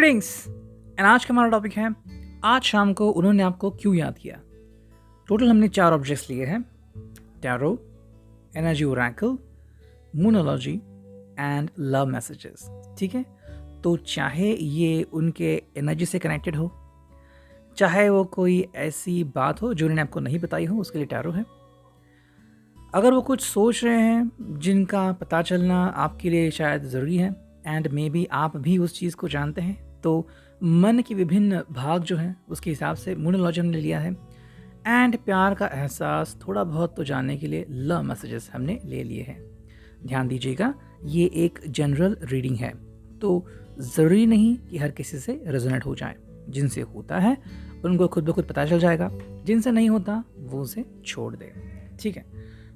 Greetings and आज का हमारा टॉपिक है आज शाम को उन्होंने आपको क्यों याद किया। टोटल हमने 4 ऑब्जेक्ट्स लिए हैं, tarot, energy oracle, moonology and love messages. ठीक है, तो चाहे ये उनके एनर्जी से कनेक्टेड हो, चाहे वो कोई ऐसी बात हो जो उन्होंने आपको नहीं बताई हो, उसके लिए टैरो है। अगर वो कुछ सोच रहे हैं जिनका पता चलना आपके लिए शायद ज़रूरी है एंड मे बी आप भी उस चीज़ को जानते हैं, तो मन के विभिन्न भाग जो हैं उसके हिसाब से मूनोलॉजी हमने लिया है। एंड प्यार का एहसास थोड़ा बहुत तो जानने के लिए लव मैसेजेस हमने ले लिए हैं। ध्यान दीजिएगा, ये एक जनरल रीडिंग है, तो ज़रूरी नहीं कि हर किसी से रेजोनेट हो जाए। जिनसे होता है उनको खुद ब खुद पता चल जाएगा, जिनसे नहीं होता वो उसे छोड़ दे। ठीक है,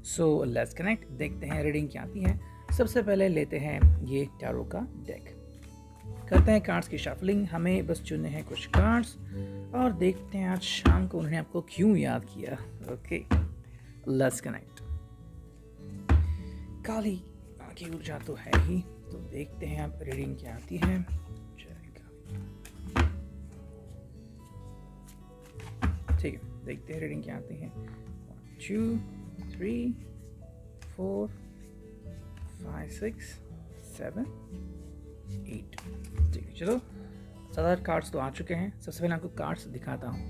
सो लेट्स कनेक्ट, देखते हैं रीडिंग क्या आती है। सबसे पहले लेते हैं ये टैरो का डेक, करते हैं कार्ड्स की शफलिंग। हमें बस चुनने हैं कुछ कार्ड्स और देखते हैं आज शाम को उन्होंने आपको क्यों याद किया। Okay, let's connect. काली की ऊर्जा तो है ही, तो देखते हैं अब रीडिंग क्या आती है। ठीक है, देखते हैं रीडिंग क्या आती है। 1 2 3 4 5 6 7 8। ठीक है, चलो 7 कार्ड्स तो आ चुके हैं। सबसे पहले आपको कार्ड्स दिखाता हूँ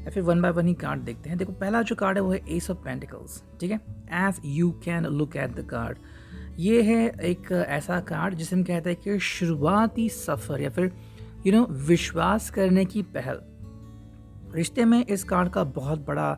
या फिर one by one he card देखते हैं। देखो, पहला जो कार्ड है वो है एस ऑफ पेंटिकल्स। ठीक है, as you can look at the card, ये है एक ऐसा कार्ड जिसे हम कहते हैं कि शुरुआती सफ़र या फिर विश्वास करने की पहल। रिश्ते में इस कार्ड का बहुत बड़ा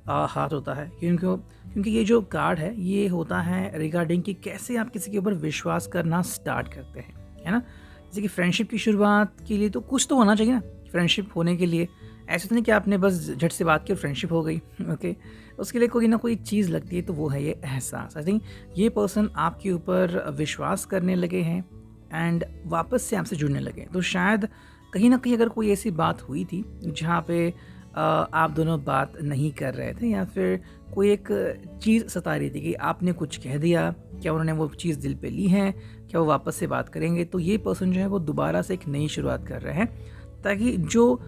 हाथ होता है, क्योंकि ये जो कार्ड है ये होता है रिगार्डिंग कि कैसे आप किसी के ऊपर विश्वास करना स्टार्ट करते हैं, है ना। जैसे कि फ्रेंडशिप की शुरुआत के लिए तो कुछ तो होना चाहिए ना। फ्रेंडशिप होने के लिए ऐसा तो नहीं कि आपने बस झट से बात की फ्रेंडशिप हो गई। ओके, उसके लिए कोई ना कोई चीज़ लगती है, तो वो है ये एहसास। आई थिंक ये पर्सन आपके ऊपर विश्वास करने लगे हैं एंड वापस से आपसे जुड़ने लगे। तो शायद कहीं ना कहीं अगर कोई ऐसी बात हुई थी जहाँ पे आप दोनों बात नहीं कर रहे थे, या फिर कोई एक चीज़ सता रही थी कि आपने कुछ कह दिया, क्या उन्होंने वो चीज़ दिल पे ली है, क्या वो वापस से बात करेंगे, तो ये पर्सन जो है वो दोबारा से एक नई शुरुआत कर रहे हैं, ताकि जो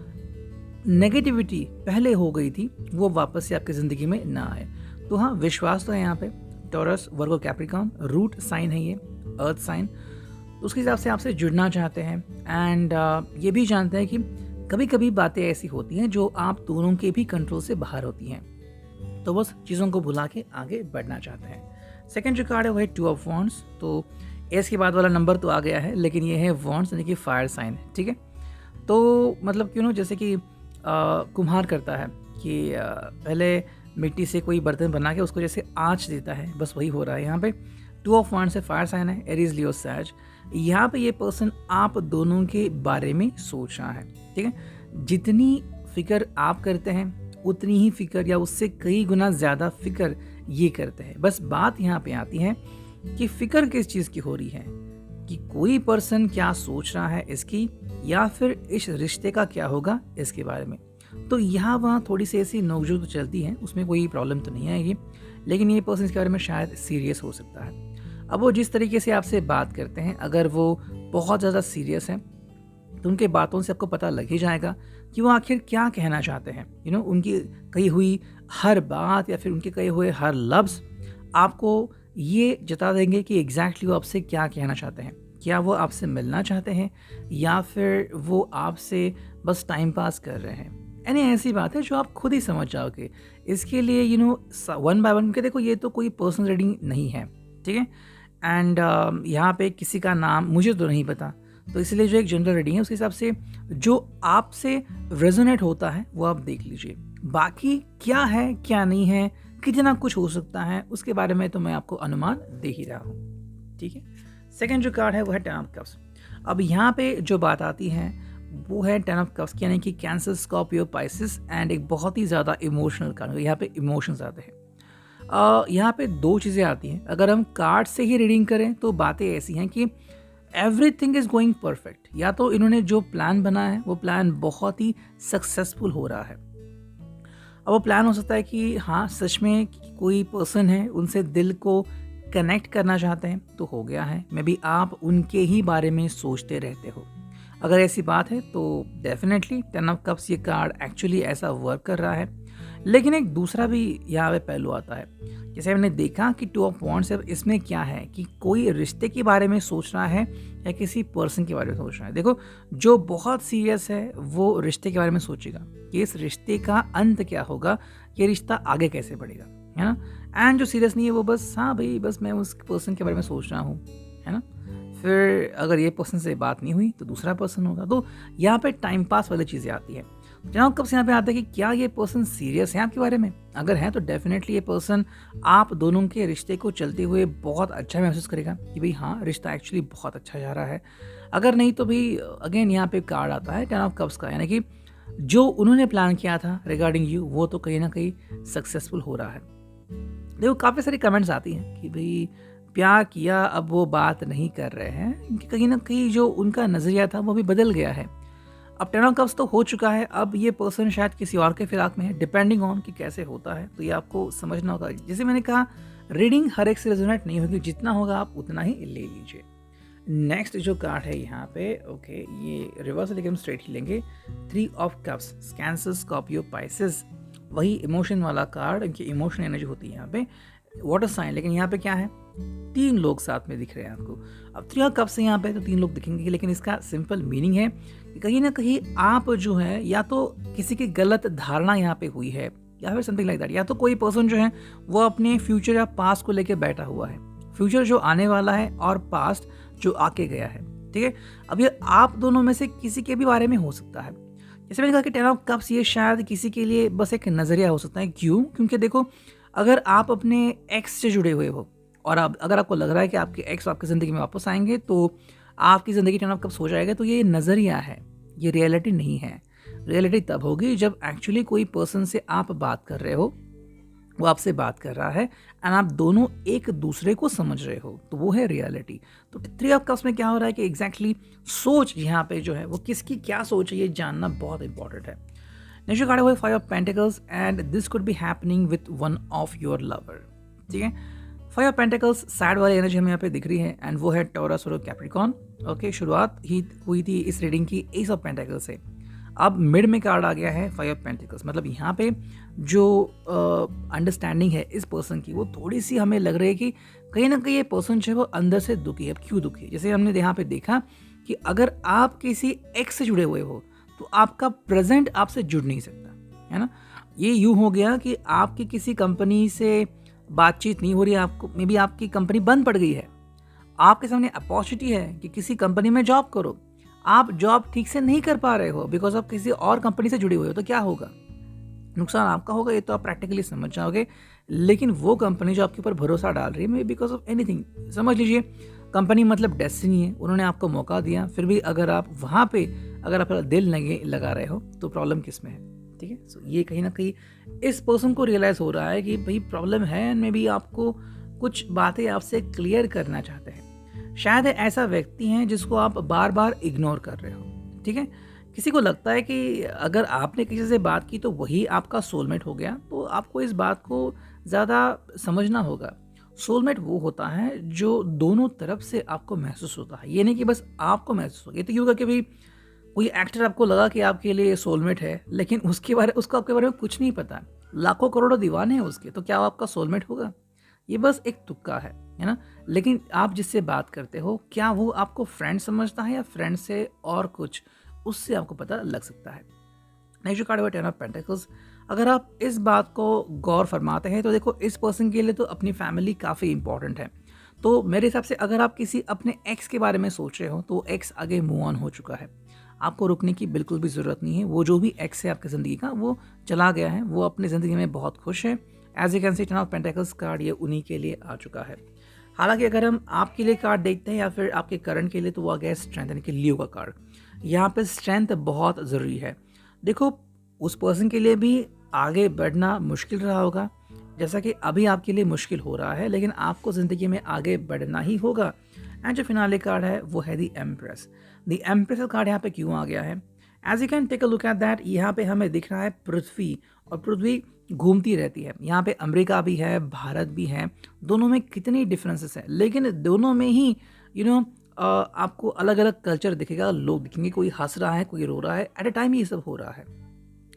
नेगेटिविटी पहले हो गई थी वो वापस से आपकी ज़िंदगी में ना आए। तो हाँ, विश्वास तो है यहाँ पे। टॉरस, वर्गो, कैप्रिकॉर्न, रूट साइन है ये, अर्थ साइन। उसके हिसाब से आपसे जुड़ना चाहते हैं एंड ये भी जानते हैं कि कभी कभी बातें ऐसी होती हैं जो आप दोनों के भी कंट्रोल से बाहर होती हैं, तो बस चीज़ों को भुला के आगे बढ़ना चाहते हैं। सेकंड जो कार्ड है वो है 2 ऑफ वॉन्ड्स। तो एस के बाद वाला नंबर तो आ गया है, लेकिन ये है वॉन्ड्स यानी कि फायर साइन है। ठीक है, तो मतलब जैसे कि कुम्हार करता है कि पहले मिट्टी से कोई बर्तन बना के उसको जैसे आँच देता है, बस वही हो रहा है यहाँ पे। 2 ऑफ वॉन्ड्स से फायर साइन है, एरीज, लियो, सैज। यहाँ पे ये पर्सन आप दोनों के बारे में सोच रहा है। ठीक है, जितनी फिक्र आप करते हैं उतनी ही फिक्र या उससे कई गुना ज़्यादा फिक्र ये करते हैं। बस बात यहाँ पे आती है कि फिक्र किस चीज़ की हो रही है, कि कोई पर्सन क्या सोच रहा है इसकी, या फिर इस रिश्ते का क्या होगा इसके बारे में। तो यहाँ वहाँ थोड़ी सी ऐसी नोकझोंक तो चलती है, उसमें कोई प्रॉब्लम तो नहीं आएगी, लेकिन ये पर्सन इसके बारे में शायद सीरियस हो सकता है। अब वो जिस तरीके से आपसे बात करते हैं, अगर वो बहुत ज़्यादा सीरियस हैं तो उनके बातों से आपको पता लग ही जाएगा कि वो आखिर क्या कहना चाहते हैं। उनकी कही हुई हर बात या फिर उनके कहे हुए हर लफ्ज़ आपको ये जता देंगे कि एग्जैक्टली वो आपसे क्या कहना चाहते हैं। क्या वो आपसे मिलना चाहते हैं या फिर वो आपसे बस टाइम पास कर रहे हैं। यानी ऐसी बात है जो आप खुद ही समझ जाओगे। इसके लिए वन बाय वन, क्योंकि देखो ये तो कोई पर्सनल रीडिंग नहीं है। ठीक है, एंड यहाँ पे किसी का नाम मुझे तो नहीं पता, तो इसलिए जो एक जनरल रीडिंग है उसके हिसाब से जो आपसे रेजोनेट होता है वो आप देख लीजिए। बाकी क्या है क्या नहीं है, कितना कुछ हो सकता है, उसके बारे में तो मैं आपको अनुमान दे ही रहा हूँ। ठीक है, सेकंड जो कार्ड है वो है 10 ऑफ कप्स। अब यहाँ पे जो बात आती है वो है 10 ऑफ कप्स, यानी कि कैंसर, स्कॉर्पियो, पाइसिस एंड एक बहुत ही ज़्यादा इमोशनल कार्ड। यहाँ पे इमोशंस आते हैं। यहाँ पे 2 चीज़ें आती हैं। अगर हम कार्ड से ही रीडिंग करें तो बातें ऐसी हैं कि एवरीथिंग इज़ गोइंग परफेक्ट, या तो इन्होंने जो प्लान बनाया है वो प्लान बहुत ही सक्सेसफुल हो रहा है। अब वो प्लान हो सकता है कि हाँ सच में कोई पर्सन है उनसे दिल को कनेक्ट करना चाहते हैं, तो हो गया है। मे बी आप उनके ही बारे में सोचते रहते हो, अगर ऐसी बात है तो डेफिनेटली 10 ऑफ कप्स ये कार्ड एक्चुअली ऐसा वर्क कर रहा है। लेकिन एक दूसरा भी यहाँ पे पहलू आता है। जैसे हमने देखा कि 2 ऑफ वॉन्ड्स है, इसमें क्या है कि कोई रिश्ते के बारे में सोच रहा है या किसी पर्सन के बारे में सोच रहा है। देखो, जो बहुत सीरियस है वो रिश्ते के बारे में सोचेगा कि इस रिश्ते का अंत क्या होगा, ये रिश्ता आगे कैसे बढ़ेगा, है ना। एंड जो सीरियस नहीं है वो बस हाँ भाई बस मैं उस पर्सन के बारे में सोच रहा हूँ, है ना। फिर अगर ये पर्सन से बात नहीं हुई तो दूसरा पर्सन होगा। तो यहाँ पे टाइम पास वाली चीज़ें आती है। जनाब कब से यहाँ पे आता है कि क्या ये पर्सन सीरियस है आपके बारे में। अगर है तो डेफिनेटली ये पर्सन आप दोनों के रिश्ते को चलते हुए बहुत अच्छा महसूस करेगा कि भाई हाँ रिश्ता एक्चुअली बहुत अच्छा जा रहा है। अगर नहीं तो भाई अगेन यहाँ पे कार्ड आता है 10 ऑफ कप्स का, यानी कि जो उन्होंने प्लान किया था रिगार्डिंग यू वो तो कहीं ना कहीं सक्सेसफुल हो रहा है। देखो काफ़ी सारी कमेंट्स आती हैं कि भाई प्यार किया अब वो बात नहीं कर रहे हैं, कहीं ना कहीं जो उनका नज़रिया था वो भी बदल गया है। अब 10 ऑफ कप्स तो हो चुका है, अब ये पर्सन शायद किसी और के फिराक में है, डिपेंडिंग ऑन कि कैसे होता है। तो ये आपको समझना होगा। जैसे मैंने कहा रीडिंग हर एक से रेजोनेट नहीं होगी, जितना होगा आप उतना ही ले लीजिए। नेक्स्ट जो कार्ड है यहाँ पे ओके ये रिवर्स लेके हम स्ट्रेट ही लेंगे। 3 of cups, cancer, Scorpio, Pisces, वही इमोशन वाला कार्ड, इनकी इमोशन एनर्जी होती है यहाँ पे, वाटर साइन। लेकिन यहाँ पे क्या है 3 लोग साथ में दिख रहे हैं आपको। अब 3 ऑफ कप्स से यहाँ पे तो 3 लोग दिखेंगे, लेकिन इसका सिंपल मीनिंग है कि कहीं ना कहीं आप जो है या तो किसी की गलत धारणा यहाँ पे हुई है या फिर समथिंग लाइक दैट, या तो कोई पर्सन जो है वो अपने फ्यूचर या पास्ट को लेके बैठा हुआ है। फ्यूचर जो आने वाला है और पास्ट जो आके गया है, ठीक है। अब ये आप दोनों में से किसी के भी बारे में हो सकता है। जैसे मैंने कहा कि 10 ऑफ कप्स ये शायद किसी के लिए बस एक नज़रिया हो सकता है। क्यों? क्योंकि देखो अगर आप अपने एक्स से जुड़े हुए हो और अगर आपको लग रहा है कि आपके एक्स आपकी ज़िंदगी में वापस आएंगे तो आपकी ज़िंदगी 10 ऑफ कप्स हो जाएगा, तो ये नज़रिया है, ये रियलिटी नहीं है। रियलिटी तब होगी जब एक्चुअली कोई पर्सन से आप बात कर रहे हो, वो आपसे बात कर रहा है एंड आप दोनों एक दूसरे को समझ रहे हो, तो वो है रियलिटी। तो 3 ऑफ कप्स में क्या हो रहा है कि एग्जैक्टली सोच यहाँ पे जो है वो किसकी क्या सोच है ये जानना बहुत इंपॉर्टेंट है। नेक्स्ट कार्ड हुआ 5 of pentacles and this could be happening with one of your lover, ठीक है। 5 ऑफ पेंटिकल्स सैड वाली एनर्जी हमें यहाँ पे दिख रही है एंड वो है टॉरस और कैप्रिकॉर्न। ओके, शुरुआत ही हुई थी इस रीडिंग की एस ऑफ पेंटिकल्स से। अब मिड में कार्ड आ गया है 5 ऑफ पेंटिकल्स। मतलब यहाँ पे जो अंडरस्टैंडिंग है इस पर्सन की वो थोड़ी सी हमें लग रही है कि कहीं ना कहीं ये पर्सन जो है वो अंदर से दुखी है। अब क्यों दुखी है? जैसे हमने यहाँ पे देखा कि अगर आप किसी एक्स से जुड़े हुए हो तो आपका प्रेजेंट आपसे जुड़ नहीं सकता, है ना। ये यूँ हो गया कि आपकी किसी कंपनी से बातचीत नहीं हो रही है, आपको मे बी आपकी कंपनी बंद पड़ गई है, आपके सामने अपॉर्चुनिटी है कि किसी कंपनी में जॉब करो, आप जॉब ठीक से नहीं कर पा रहे हो बिकॉज आप किसी और कंपनी से जुड़े हुए हो, तो क्या होगा? नुकसान आपका होगा, ये तो आप प्रैक्टिकली समझ जाओगे। लेकिन वो कंपनी जो आपके ऊपर भरोसा डाल रही है मे बिकॉज ऑफ एनीथिंग, समझ लीजिए कंपनी मतलब डेस्टिनी है, उन्होंने आपको मौका दिया, फिर भी अगर आप वहाँ पे अगर आप दिल नहीं लगा रहे हो तो प्रॉब्लम किस में है, ठीक है। सो ये कहीं ना कहीं इस पर्सन को रियलाइज़ हो रहा है कि भाई प्रॉब्लम है एंड मे बी आपको कुछ बातें आपसे क्लियर करना चाहते हैं। शायद ऐसा व्यक्ति है जिसको आप बार बार इग्नोर कर रहे हो, ठीक है। किसी को लगता है कि अगर आपने किसी से बात की तो वही आपका सोलमेट हो गया, तो आपको इस बात को ज़्यादा समझना होगा। सोलमेट वो होता है जो दोनों तरफ से आपको महसूस होता है, ये नहीं कि बस आपको महसूस हो। ये तो क्यों होगा कि भाई कोई एक्टर आपको लगा कि आपके लिए सोलमेट है, लेकिन उसको आपके बारे में कुछ नहीं पता, लाखों करोड़ों दीवाने हैं उसके, तो क्या वो आपका सोलमेट होगा? ये बस एक तुक्का है ना। लेकिन आप जिससे बात करते हो क्या वो आपको फ्रेंड समझता है या फ्रेंड से और कुछ, उससे आपको पता लग सकता है। नेक्स्ट कार्ड है 10 ऑफ पेंटिकल्स। अगर आप इस बात को गौर फरमाते हैं तो देखो इस पर्सन के लिए तो अपनी फैमिली काफ़ी इंपॉर्टेंट है। तो मेरे हिसाब से अगर आप किसी अपने एक्स के बारे में सोच रहे हो तो एक्स आगे मूव ऑन हो चुका है, आपको रुकने की बिल्कुल भी ज़रूरत नहीं है। वो जो भी एक्स है आपकी ज़िंदगी का वो चला गया है, वो अपनी ज़िंदगी में बहुत खुश है। As you can see 10 of pentacles card ये उन्हीं के लिए आ चुका है। हालांकि अगर हम आपके लिए कार्ड देखते हैं या फिर आपके करंट के लिए तो वो आ गया स्ट्रेंथ, यानी कि लियो का कार्ड। यहाँ पे स्ट्रेंथ बहुत ज़रूरी है। देखो उस पर्सन के लिए भी आगे बढ़ना मुश्किल रहा होगा, जैसा कि अभी आपके लिए मुश्किल हो रहा है, लेकिन आपको ज़िंदगी में आगे बढ़ना ही होगा। एंड जो फिनाले कार्ड है वो है the empress. The empress card यहाँ पे क्यों आ गया है? As you can take a look at that, यहाँ पे हमें दिख रहा है पृथ्वी, और पृथ्वी घूमती रहती है। यहाँ पे अमेरिका भी है, भारत भी है, दोनों में कितनी डिफरेंसेस है, लेकिन दोनों में ही आपको अलग अलग कल्चर दिखेगा, लोग दिखेंगे, कोई हंस रहा है, कोई रो रहा है, एट अ टाइम ये सब हो रहा है।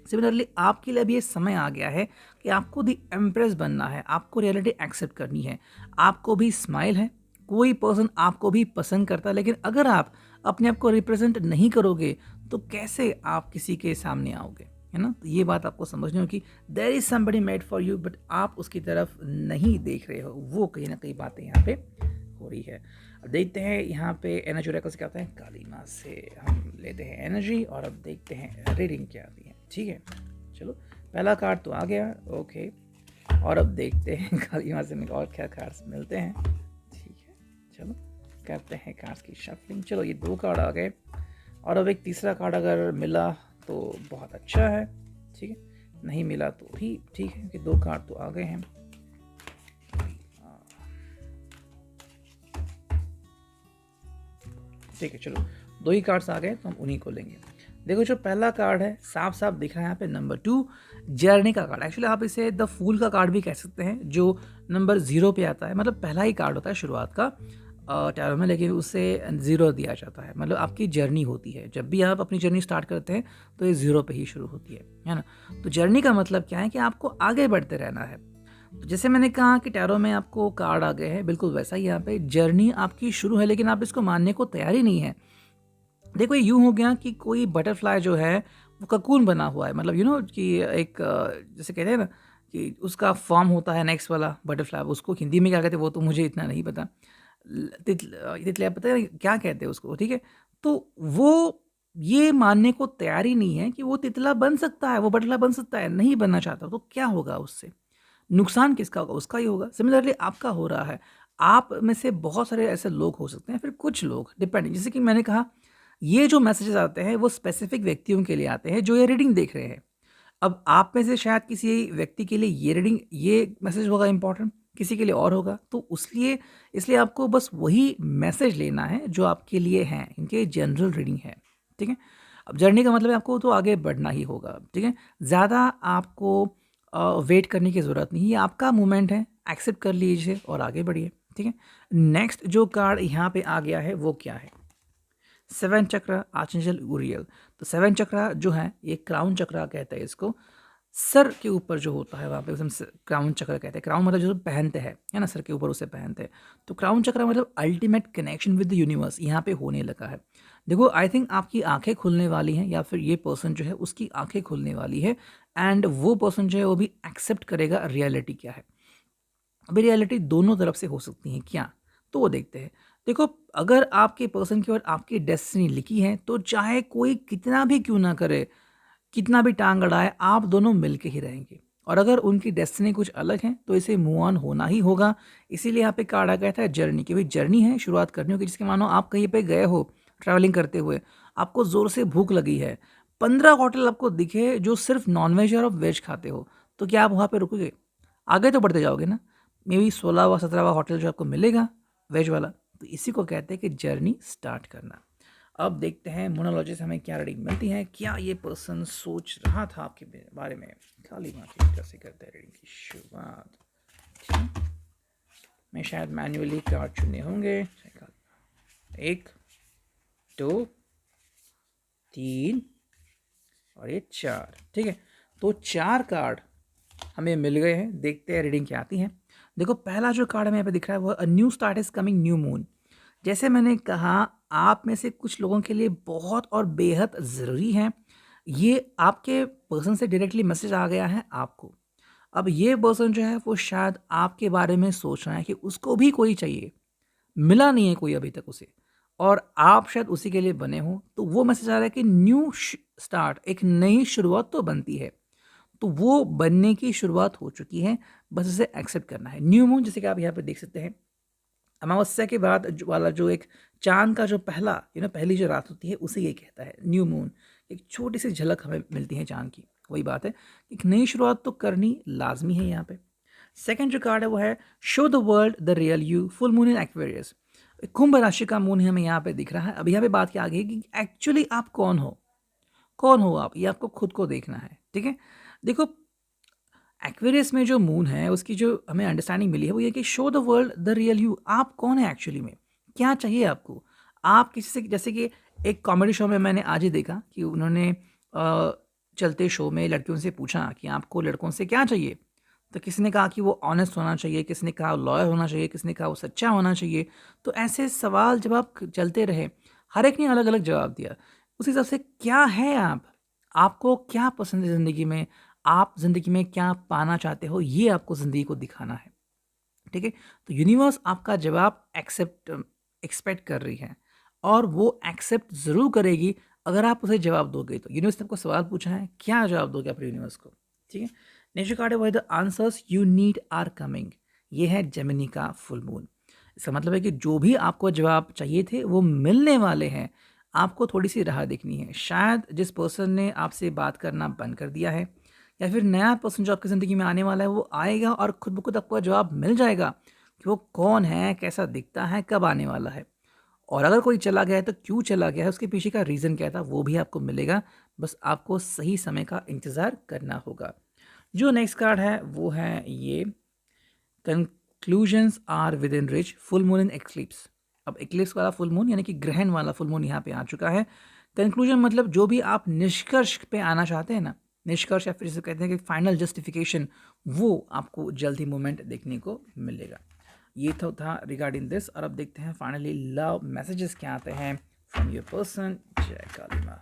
सिमिलरली आपके लिए भी ये समय आ गया है कि आपको दी एम्प्रेस बनना है, आपको रियलिटी एक्सेप्ट करनी है। आपको भी स्माइल है, कोई पर्सन आपको भी पसंद करता है, लेकिन अगर आप अपने आप को रिप्रेजेंट नहीं करोगे तो कैसे आप किसी के सामने आओगे, है ना। तो ये बात आपको समझनी होगी। There is somebody made for you, but आप उसकी तरफ नहीं देख रहे हो, वो कहीं ना कहीं बातें यहाँ पे हो रही है। अब देखते हैं यहाँ पे एनर्जी ओरेकल से क्या होता है। काली माँ से हम लेते हैं एनर्जी और अब देखते हैं रीडिंग क्या आती है। ठीक है, चलो पहला कार्ड तो आ गया, ओके। और अब देखते हैं काली माँ से हमें और क्या कार्ड्स मिलते हैं। ठीक है, चलो करते हैं कार्ड्स की शफलिंग। चलो ये 2 कार्ड आ गए और अब एक तीसरा कार्ड अगर मिला तो बहुत अच्छा है, ठीक है, नहीं मिला तो भी ठीक है, कि 2 कार्ड तो आ गए हैं। ठीक है, चलो 2 ही कार्ड्स आ गए तो हम उन्हीं को लेंगे। देखो जो पहला कार्ड है साफ साफ दिख रहा है यहाँ पे नंबर 2, जर्नी का कार्ड। एक्चुअली आप इसे द फूल का कार्ड भी कह सकते हैं, जो नंबर 0 पे आता है, मतलब पहला ही कार्ड होता है शुरुआत का टैरो में, लेकिन उससे 0 दिया जाता है, मतलब आपकी जर्नी होती है। जब भी आप अपनी जर्नी स्टार्ट करते हैं तो ये 0 पे ही शुरू होती है ना। तो जर्नी का मतलब क्या है कि आपको आगे बढ़ते रहना है। तो जैसे मैंने कहा कि टैरो में आपको कार्ड आ गए हैं, बिल्कुल वैसा ही यहाँ पे जर्नी आपकी शुरू है, लेकिन आप इसको मानने को तैयार ही नहीं है। देखो ये यूँ हो गया कि कोई बटरफ्लाई जो है वो ककून बना हुआ है, मतलब कि एक जैसे कहते हैं ना कि उसका फॉर्म होता है नेक्स्ट वाला बटरफ्लाई, उसको हिंदी में क्या कहते हैं वो तो मुझे इतना नहीं पता, तितलिया पता है क्या कहते हैं उसको, ठीक है। तो वो ये मानने को तैयार ही नहीं है कि वो तितला बन सकता है, वो बटरफ्लाई बन सकता है, नहीं बनना चाहता, तो क्या होगा उससे, नुकसान किसका होगा, उसका ही होगा। सिमिलरली आपका हो रहा है, आप में से बहुत सारे ऐसे लोग हो सकते हैं, फिर कुछ लोग डिपेंडिंग, जैसे कि मैंने कहा ये जो मैसेजेस आते हैं वो स्पेसिफिक व्यक्तियों के लिए आते हैं जो ये रीडिंग देख रहे हैं। अब आप में से शायद किसी व्यक्ति के लिए ये रीडिंग, ये मैसेज होगा इंपॉर्टेंट, किसी के लिए और होगा, तो इसलिए आपको बस वही मैसेज लेना है जो आपके लिए हैं, इनके जनरल रीडिंग है, ठीक है। अब जर्नी का मतलब है आपको तो आगे बढ़ना ही होगा, ठीक है, ज़्यादा आपको वेट करने की ज़रूरत नहीं, ये आपका मूवमेंट है, एक्सेप्ट कर लीजिए और आगे बढ़िए, ठीक है। नेक्स्ट जो कार्ड यहाँ पे आ गया है वो क्या है, 7 चक्र आर्चेंजल उरियल। तो 7 चक्र जो है ये क्राउन चक्र कहते हैं इसको, सर के ऊपर जो होता है वहाँ पे उसे हम क्राउन चक्र कहते हैं। क्राउन मतलब जो पहनते हैं, है ना, सर के ऊपर उसे पहनते हैं। तो क्राउन चक्र मतलब ultimate connection with the universe यहाँ पे होने लगा है। देखो आई थिंक आपकी आंखें खुलने वाली हैं, या फिर ये पर्सन जो है उसकी आंखें खुलने वाली है, एंड वो पर्सन जो है वो भी एक्सेप्ट करेगा रियलिटी क्या है। अभी रियलिटी दोनों तरफ से हो सकती है क्या, तो वो देखते हैं। देखो अगर आपके पर्सन की ओर आपकी डेस्टिनी लिखी है तो चाहे कोई कितना भी क्यों ना करे, कितना भी टांग अड़ाए, आप दोनों मिलके ही रहेंगे। और अगर उनकी डेस्टिनी कुछ अलग है तो इसे मूव ऑन होना ही होगा। इसीलिए यहाँ पे कार्ड आ गया था जर्नी की, भाई जर्नी है, शुरुआत करनी होगी। जिसके मानो आप कहीं पे गए हो ट्रैवलिंग करते हुए, आपको ज़ोर से भूख लगी है, 15 होटल आपको दिखे जो सिर्फ नॉनवेज और वेज खाते हो, तो क्या आप वहाँ पे रुकोगे? आगे तो बढ़ते जाओगे ना। मे बी 16वां 17वां होटल जो आपको मिलेगा वेज वाला, तो इसी को कहते हैं कि जर्नी स्टार्ट करना। अब देखते हैं मोनोलॉजी से हमें क्या रीडिंग मिलती है, क्या ये पर्सन सोच रहा था आपके बारे में। काली माँ की तरफ से करते हैं रीडिंग की शुरुआत। मैं शायद मैन्युअली कार्ड चुने होंगे। 1 2 3 और ये 4, ठीक है। तो 4 कार्ड हमें मिल गए हैं, देखते हैं रीडिंग क्या आती है। देखो पहला जो कार्ड हमें यहाँ पे दिख रहा है वो a new start is coming, new moon. जैसे मैंने कहा आप में से कुछ लोगों के लिए बहुत और बेहद ज़रूरी है, ये आपके पर्सन से डायरेक्टली मैसेज आ गया है आपको। अब ये पर्सन जो है वो शायद आपके बारे में सोच रहा है कि उसको भी कोई चाहिए, मिला नहीं है कोई अभी तक उसे, और आप शायद उसी के लिए बने हो। तो वो मैसेज आ रहा है कि न्यू स्टार्ट, एक नई शुरुआत तो बनती है, तो वो बनने की शुरुआत हो चुकी है, बस इसे एक्सेप्ट करना है। न्यू मून जैसे कि आप यहाँ पे देख सकते हैं, अमावस्या के बाद वाला जो एक चांद का जो पहला पहली जो रात होती है उसे ये कहता है न्यू मून। एक छोटी सी झलक हमें मिलती है चांद की, वही बात है, एक नई शुरुआत तो करनी लाजमी है यहाँ पे। सेकंड जो कार्ड है वो है show the world the real you, full moon in Aquarius. कुंभ राशि का मून हमें यहाँ पे दिख रहा है। अब यहाँ पे बात क्या आ गई कि एक्चुअली आप कौन हो आप, ये आपको खुद को देखना है, ठीक है। देखो एक्वेरियस में जो मून है उसकी जो हमें अंडरस्टैंडिंग मिली है वो ये कि show the world the real you, आप कौन है एक्चुअली में, क्या चाहिए आपको, आप किसी से, जैसे कि एक कॉमेडी शो में मैंने आज ही देखा कि उन्होंने चलते शो में लड़कियों से पूछा कि आपको लड़कों से क्या चाहिए, तो किसी ने कहा कि वो ऑनेस्ट होना चाहिए, किसी ने कहा लॉयल होना चाहिए, किसी ने कहा वो सच्चा होना चाहिए। तो ऐसे सवाल जब आप चलते रहे, हर एक ने अलग अलग जवाब दिया। उस हिसाब से क्या है आप, आपको क्या पसंद है ज़िंदगी में, आप ज़िंदगी में क्या पाना चाहते हो, ये आपको ज़िंदगी को दिखाना है। ठीक है, तो यूनिवर्स आपका जवाब एक्सपेक्ट कर रही है, और वो एक्सेप्ट ज़रूर करेगी अगर आप उसे जवाब दोगे। तो यूनिवर्स ने आपको सवाल पूछा है, क्या जवाब दोगे अपने यूनिवर्स को। ठीक है, नेक्स्ट कार्ड है वो है the answers you need are coming. ये है जेमिनी का फुल मून। इसका मतलब है कि जो भी आपको जवाब चाहिए थे वो मिलने वाले हैं। आपको थोड़ी सी राह देखनी है। शायद जिस पर्सन ने आपसे बात करना बंद कर दिया है, या फिर नया पर्सन जो आपकी ज़िंदगी में आने वाला है, वो आएगा और खुद ब खुद आपको जवाब मिल जाएगा कि वो कौन है, कैसा दिखता है, कब आने वाला है। और अगर कोई चला गया है तो क्यों चला गया है, उसके पीछे का रीज़न क्या था, वो भी आपको मिलेगा। बस आपको सही समय का इंतज़ार करना होगा। जो नेक्स्ट कार्ड है वो है ये, conclusions are within reach, full moon in eclipse. अब एक्लिप्स वाला फुल मून यानी कि ग्रहण वाला फुल मून यहाँ पे आ चुका है। कंक्लूजन मतलब जो भी आप निष्कर्ष पे आना चाहते हैं ना, निष्कर्ष या फिर जिसे कहते हैं कि फाइनल जस्टिफिकेशन, वो आपको जल्द ही मोमेंट देखने को मिलेगा। ये तो था रिगार्डिंग दिस। और अब देखते हैं फाइनली लव मैसेजेस क्या आते हैं फ्रॉम योर पर्सन। जय काली माँ।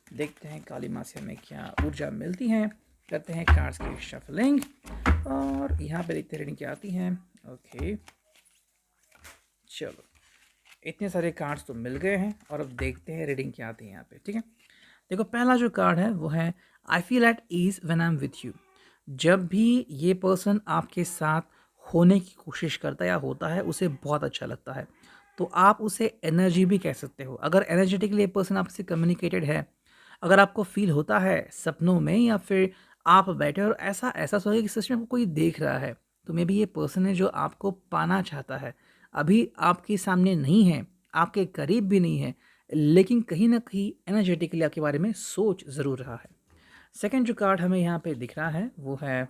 देखते हैं काली माँ से हमें क्या ऊर्जा मिलती है। करते हैं कार्ड्स की शफलिंग, और यहाँ पे देखते हैं रीडिंग क्या आती है। ओके, चलो इतने सारे कार्ड्स तो मिल गए हैं, और अब देखते हैं रीडिंग क्या आती है यहाँ पे। ठीक है, देखो पहला जो कार्ड है वो है I feel at ease when I am with you. जब भी ये पर्सन आपके साथ होने की कोशिश करता है या होता है, उसे बहुत अच्छा लगता है। तो आप उसे एनर्जी भी कह सकते हो। अगर एनर्जेटिकली ये पर्सन आपसे कम्युनिकेटेड है, अगर आपको फील होता है सपनों में, या फिर आप बैठे और ऐसा एहसास होगा कि सच में आपको कोई देख रहा है, तो मे बी ये पर्सन है जो आपको पाना चाहता है। अभी आपके सामने नहीं है, आपके करीब भी नहीं है, लेकिन कहीं ना कहीं एनर्जेटिकली आपके बारे में सोच ज़रूर रहा है। सेकंड जो कार्ड हमें यहाँ पे दिख रहा है वो है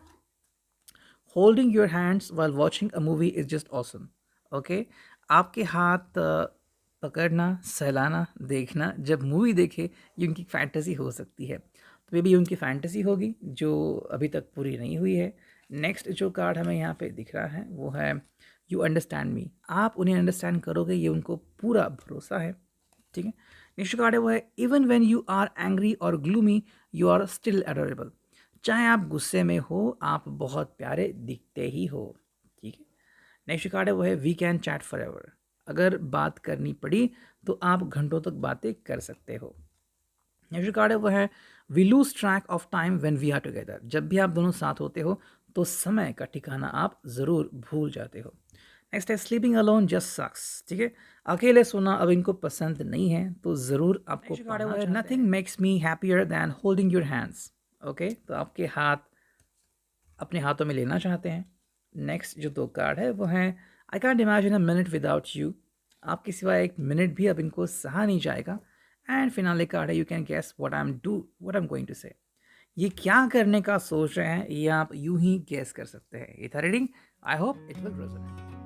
holding your hands while watching a movie is just awesome. Okay, आपके हाथ पकड़ना, सहलाना, देखना, जब मूवी देखे, ये उनकी फैंटेसी हो सकती है। तो मे बी उनकी फैंटेसी होगी जो अभी तक पूरी नहीं हुई है। नेक्स्ट जो कार्ड हमें यहाँ पे दिख रहा है वो है यू अंडरस्टैंड मी। आप उन्हें अंडरस्टैंड करोगे, ये उनको पूरा भरोसा है। ठीक है, नेक्स्ट कार्ड है वो है even when you are angry और gloomy you are still adorable. चाहे आप गुस्से में हो, आप बहुत प्यारे दिखते ही हो। ठीक है, नेक्स्ट कार्ड है वो है we can chat forever. अगर बात करनी पड़ी तो आप घंटों तक बातें कर सकते हो। नेक्स्ट कार्ड है वो है we lose track of time when we are together. जब भी आप दोनों साथ होते हो तो समय का ठिकाना आप ज़रूर भूल जाते हो। नेक्स्ट है स्लीपिंग अलोन जस्ट सक्स। ठीक है, अकेले सोना अब इनको पसंद नहीं है, तो ज़रूर आपको पाना चाहते हैं। Nothing makes me happier than holding your hands. Okay, तो आपके हाथ अपने हाथों में लेना चाहते हैं। नेक्स्ट जो दो कार्ड है वो हैं I can't imagine a minute without you. आपके सिवा एक मिनट भी अब इनको सहा नहीं जाएगा। एंड फिनाले कार्ड है you can guess what I am going to say. ये क्या करने का सोच रहे हैं, ये आप यूं ही गेस कर सकते हैं। ये था reading. I hope it will resonate.